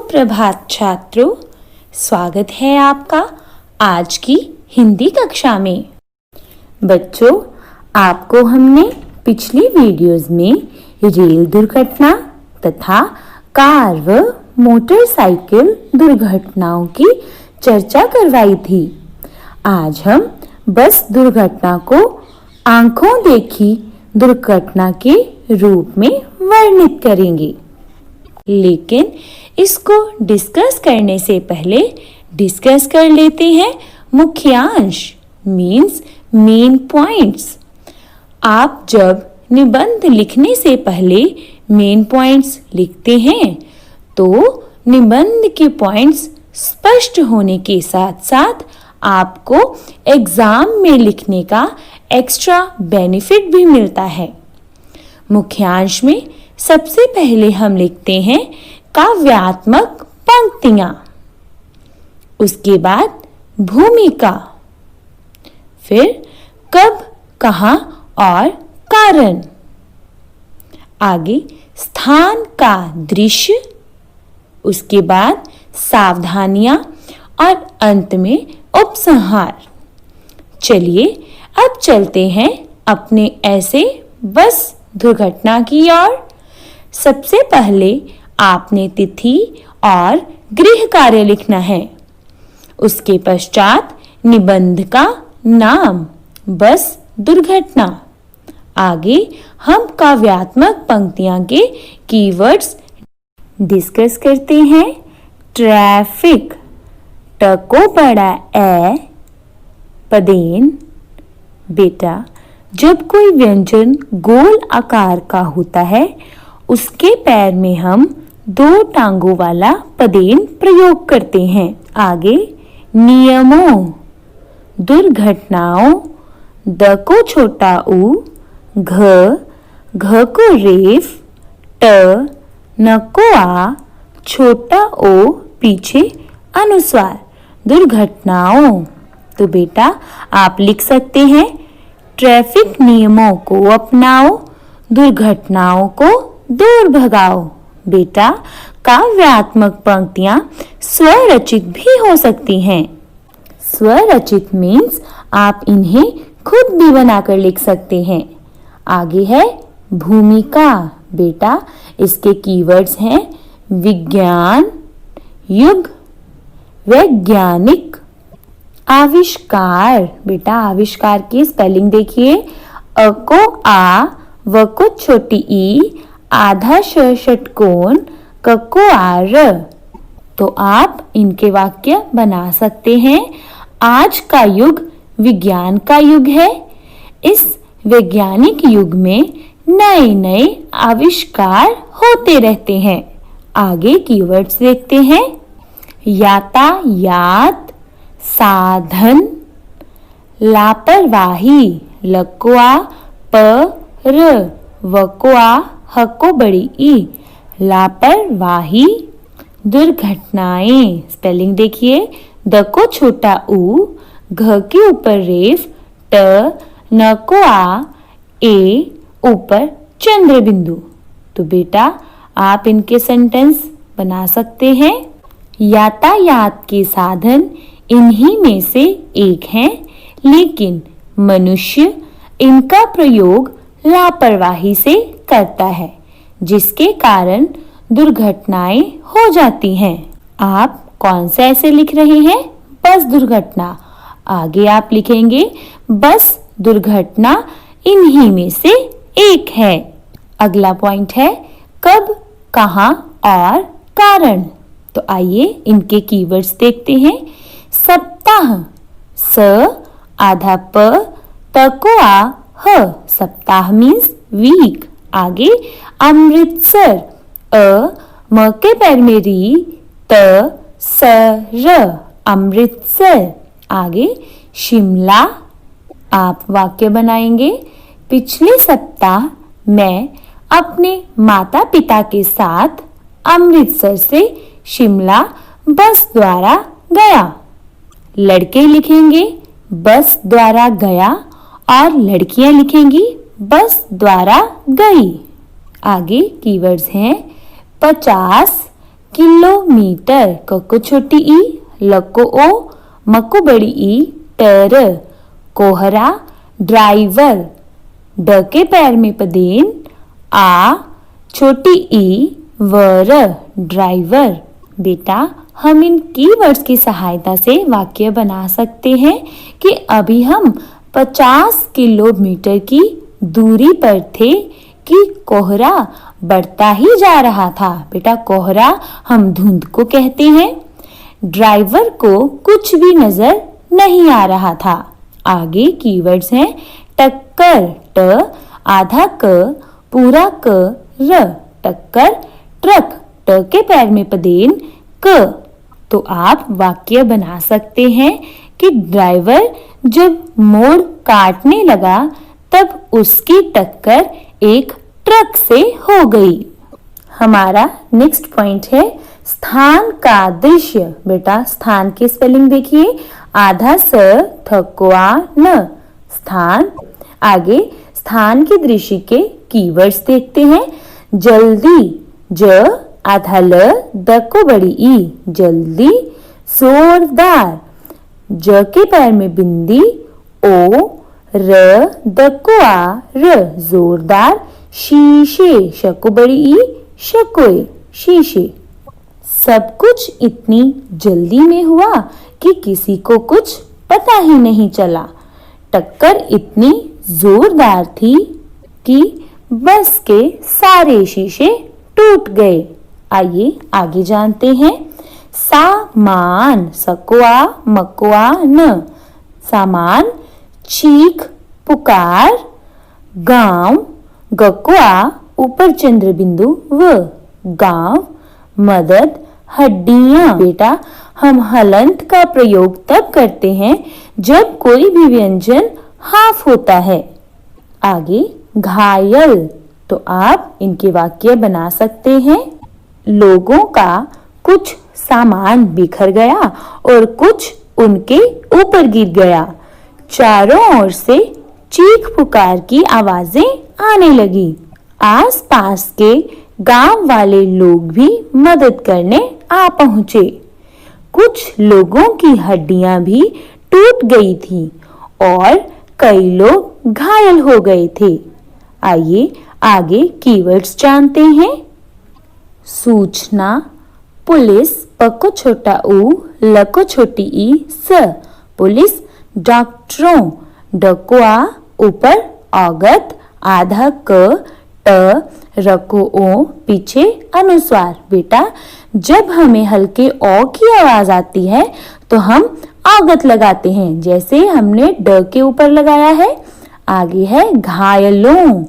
सुप्रभात छात्रों, स्वागत है आपका आज की हिंदी कक्षा में। बच्चों, आपको हमने पिछली वीडियोस में रेल दुर्घटना तथा कार व मोटरसाइकिल दुर्घटनाओं की चर्चा करवाई थी। आज हम बस दुर्घटना को आंखों देखी दुर्घटना के रूप में वर्णित करेंगे। लेकिन इसको डिस्कस करने से पहले डिस्कस कर लेते हैं मुख्यांश मीन्स मेन पॉइंट्स। आप जब निबंध लिखने से पहले मेन पॉइंट्स लिखते हैं तो निबंध के पॉइंट्स स्पष्ट होने के साथ साथ आपको एग्जाम में लिखने का एक्स्ट्रा बेनिफिट भी मिलता है। मुख्यांश में सबसे पहले हम लिखते हैं काव्यात्मक पंक्तियां, उसके बाद भूमिका, फिर कब, कहाँ और कारण, आगे स्थान का दृश्य, उसके बाद सावधानियां और अंत में उपसंहार। चलिए अब चलते हैं अपने ऐसे बस दुर्घटना की ओर। सबसे पहले आपने तिथि और गृह कार्य लिखना है। उसके पश्चात निबंध का नाम बस दुर्घटना। आगे हम काव्यात्मक पंक्तियां के कीवर्ड्स डिस्कस करते हैं। ट्रैफिक, ट को बड़ा ए, पदेन। बेटा, जब कोई व्यंजन गोल आकार का होता है उसके पैर में हम दो टांगों वाला पदेन प्रयोग करते हैं। आगे नियमों, दुर्घटनाओं, द को छोटा ऊ, घ को रेफ, ट, न को आ, छोटा ओ, पीछे अनुस्वार, दुर्घटनाओं। तो बेटा आप लिख सकते हैं ट्रैफिक नियमों को अपनाओ, दुर्घटनाओं को दूर भगाओ। बेटा काव्यात्मक पंक्तियां स्वरचित भी हो सकती हैं। स्वरचित मीन्स आप इन्हें खुद भी बनाकर लिख सकते हैं। आगे है भूमिका। बेटा इसके कीवर्ड्स हैं विज्ञान, युग, वैज्ञानिक, आविष्कार। बेटा आविष्कार की स्पेलिंग देखिए, अ को आ, व को छोटी ई, आधा षटकोण, क को आर। तो आप इनके वाक्य बना सकते हैं। आज का युग विज्ञान का युग है। इस वैज्ञानिक युग में नए नए आविष्कार होते रहते हैं। आगे कीवर्ड्स देखते हैं। यातायात, साधन, लापरवाही, लकुआ प र, वकुआ ह को बड़ी ई, लापरवाही, दुर्घटनाएं। स्पेलिंग देखिए, द को छोटा ऊ, घ के ऊपर रेफ, ट, न को आ, ए, ऊपर चंद्र बिंदु। तो बेटा आप इनके सेंटेंस बना सकते हैं। यातायात के साधन इन्हीं में से एक है, लेकिन मनुष्य इनका प्रयोग लापरवाही से करता है, जिसके कारण दुर्घटनाएं हो जाती हैं। आप कौन से ऐसे लिख रहे हैं? बस दुर्घटना। आगे आप लिखेंगे बस दुर्घटना इन्हीं में से एक है। अगला पॉइंट है कब, कहाँ और कारण। तो आइए इनके कीवर्ड्स देखते हैं। सप्ताह, स, आधा प, त को आ, ह, सप्ताह मीन्स वीक। आगे अमृतसर, अ, म के पैर में री, त, स, र, अमृतसर। आगे शिमला। आप वाक्य बनाएंगे, पिछले सप्ताह मैं अपने माता पिता के साथ अमृतसर से शिमला बस द्वारा गया। लड़के लिखेंगे बस द्वारा गया और लड़कियां लिखेंगी बस द्वारा गई। आगे कीवर्ड्स हैं 50 किलोमीटर, क को छोटी ई, ल को ओ, म को बड़ी ई, टर। कोहरा, ड्राइवर, ड के पैर में पदेन, आ, छोटी ई, वर, ड्राइवर। बेटा हम इन कीवर्ड्स की सहायता से वाक्य बना सकते हैं कि अभी हम 50 किलोमीटर की दूरी पर थे कि कोहरा बढ़ता ही जा रहा था। बेटा कोहरा हम धुंध को कहते हैं। ड्राइवर को कुछ भी नजर नहीं आ रहा था। आगे कीवर्ड्स हैं टक्कर, ट, आधा क, पूरा क, र, टक्कर, ट्रक, ट के पैर में पदेन, क। तो आप वाक्य बना सकते हैं कि ड्राइवर जब मोड़ काटने लगा तब उसकी टक्कर एक ट्रक से हो गई। हमारा नेक्स्ट पॉइंट है स्थान का दृश्य। बेटा स्थान की स्पेलिंग देखिए, आधा स, थकुआ न, स्थान। आगे स्थान के दृश्य के कीवर्ड्स देखते हैं। जल्दी, ज, आधा ल, द को बड़ी ई, जल्दी। जोरदार, ज के पैर में बिंदी, ओ, र, द को आ, र, जोरदार। शीशे, श को बड़ी ई, शकोए, शीशे। सब कुछ इतनी जल्दी में हुआ कि किसी को कुछ पता ही नहीं चला। टक्कर इतनी जोरदार थी कि बस के सारे शीशे टूट गए। आइए आगे जानते हैं। सामान, सकुआ, मकुआ, न, सामान। चीख, पुकार, गांव, गकुआ, ऊपर चंद्र बिंदु व, गांव। मदद, हड्डियां। बेटा हम हलंत का प्रयोग तब करते हैं जब कोई भी व्यंजन हाफ होता है। आगे घायल, तो आप इनके वाक्य बना सकते हैं। लोगों का कुछ सामान बिखर गया और कुछ उनके ऊपर गिर गया। चारों ओर से चीख पुकार की आवाजें आने लगी। आसपास के गांव वाले लोग भी मदद करने आ पहुंचे। कुछ लोगों की हड्डियां भी टूट गई थी और कई लोग घायल हो गए थे। आइए आगे कीवर्ड्स जानते हैं। सूचना, पुलिस, प को छोटा ऊ, ल को छोटी ई, स, पुलिस। डॉक्टरों, ड को आ, ऊपर औगत, आधा क, ट, र को ओ, पीछे अनुस्वार। बेटा जब हमें हल्के ओ की आवाज आती है तो हम औगत लगाते हैं, जैसे हमने ड के ऊपर लगाया है। आगे है घायलों।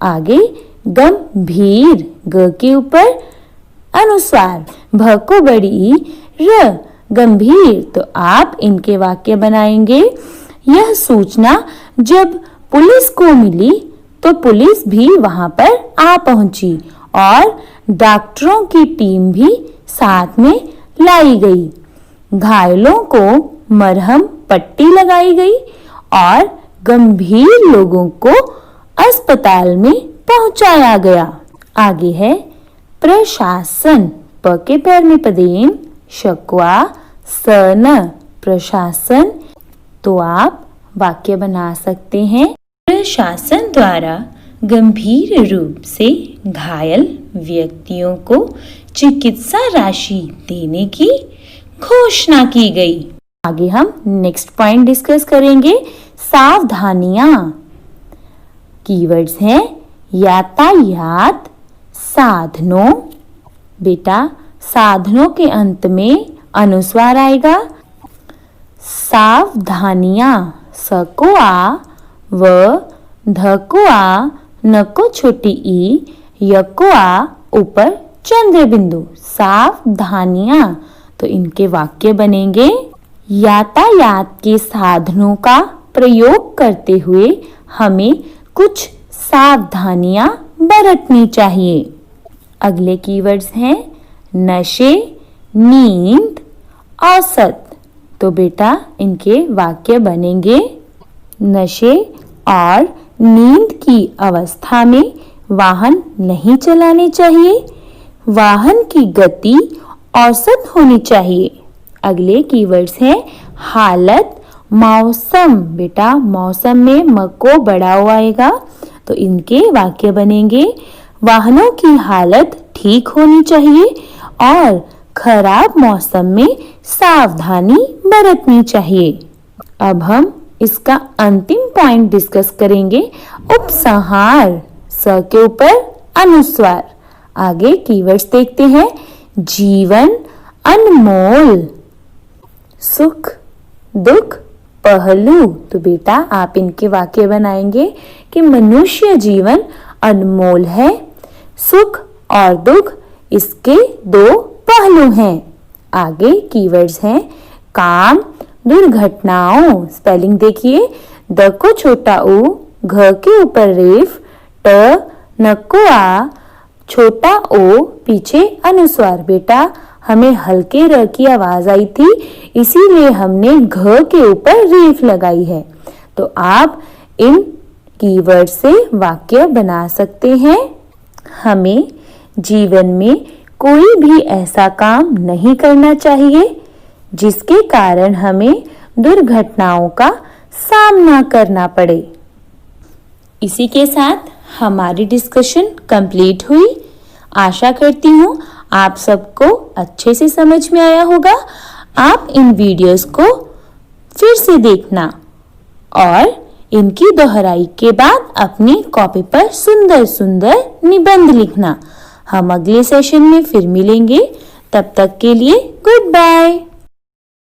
आगे गंभीर, ग के ऊपर अनुस्वार, भ को बड़ी र, गंभीर। तो आप इनके वाक्य बनाएंगे। यह सूचना जब पुलिस को मिली तो पुलिस भी वहां पर आ पहुंची और डॉक्टरों की टीम भी साथ में लाई गई। घायलों को मरहम पट्टी लगाई गई और गंभीर लोगों को अस्पताल में पहुंचाया गया। आगे है प्रशासन, प के पैर में पदेन, शक्वा, सन, प्रशासन। तो आप वाक्य बना सकते हैं। प्रशासन द्वारा गंभीर रूप से घायल व्यक्तियों को चिकित्सा राशि देने की घोषणा की गई। आगे हम नेक्स्ट पॉइंट डिस्कस करेंगे। सावधानियां। कीवर्ड्स हैं यातायात, साधनों। बेटा साधनों के अंत में अनुस्वार आएगा। सावधानियां, स को आ, व, ध को आ, न को छोटी ई, य को आ, ऊपर चंद्र बिंदु। सावधानियां। तो इनके वाक्य बनेंगे। यातायात के साधनों का प्रयोग करते हुए हमें कुछ सावधानियां बरतनी चाहिए। अगले कीवर्ड्स हैं नशे, नींद, औसत। तो बेटा इनके वाक्य बनेंगे। नशे और नींद की अवस्था में वाहन नहीं चलाने चाहिए। वाहन की गति औसत होनी चाहिए। अगले कीवर्ड्स हैं हालत, मौसम। बेटा मौसम में म को बड़ा हुआ आएगा तो इनके वाक्य बनेंगे वाहनों की हालत ठीक होनी चाहिए और खराब मौसम में सावधानी बरतनी चाहिए। अब हम इसका अंतिम पॉइंट डिस्कस करेंगे, उपसंहार। स के ऊपर अनुस्वार। आगे कीवर्ड्स देखते हैं, जीवन अनमोल, सुख दुख पहलू। तो बेटा आप इनके वाक्य बनाएंगे कि मनुष्य जीवन अनमोल है, सुख और दुख इसके दो पहलू हैं। आगे कीवर्ड्स हैं काम, दुर्घटनाओं। स्पेलिंग देखिए, द को छोटा ऊ, घ के ऊपर रेफ, ट न को आ, छोटा ओ, पीछे अनुस्वार। बेटा हमें हल्के र की आवाज आई थी, इसीलिए हमने घ के ऊपर रेफ लगाई है। तो आप इन कीवर्ड से वाक्य बना सकते हैं। हमें जीवन में कोई भी ऐसा काम नहीं करना चाहिए जिसके कारण हमें दुर्घटनाओं का सामना करना पड़े। इसी के साथ हमारी डिस्कशन कंप्लीट हुई। आशा करती हूँ आप सबको अच्छे से समझ में आया होगा। आप इन वीडियोस को फिर से देखना और इनकी दोहराई के बाद अपनी कॉपी पर सुंदर सुंदर निबंध लिखना। हम अगले सेशन में फिर मिलेंगे, तब तक के लिए गुड बाय।